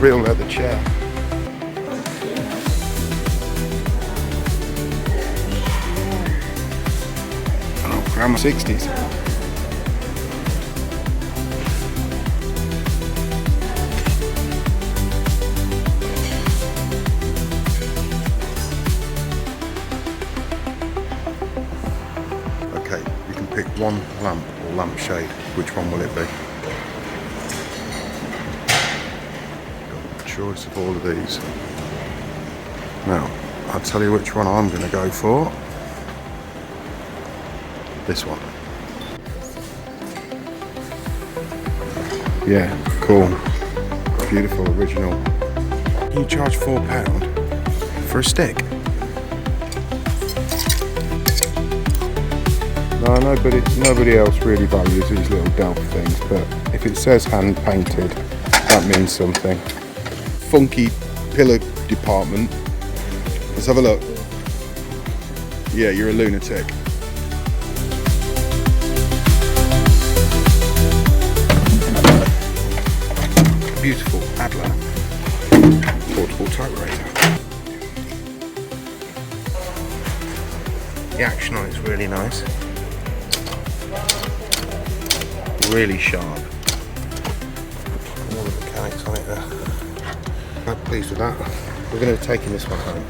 real leather chair. Oh, grandma 60s. Okay, you can pick one lamp or lampshade. Which one will it be? Got a choice of all of these. Now, I'll tell you which one I'm going to go for. This one. Yeah, cool. Beautiful, original. You charge £4 for a stick? No, nobody else really values these little delf things, but if it says hand painted, that means something. Funky pillar department. Let's have a look. Yeah, you're a lunatic. Beautiful ADLER portable typewriter. The action on it's really nice. Really sharp. All the mechanics on it there. I'm pleased with that. We're going to be taking this one home.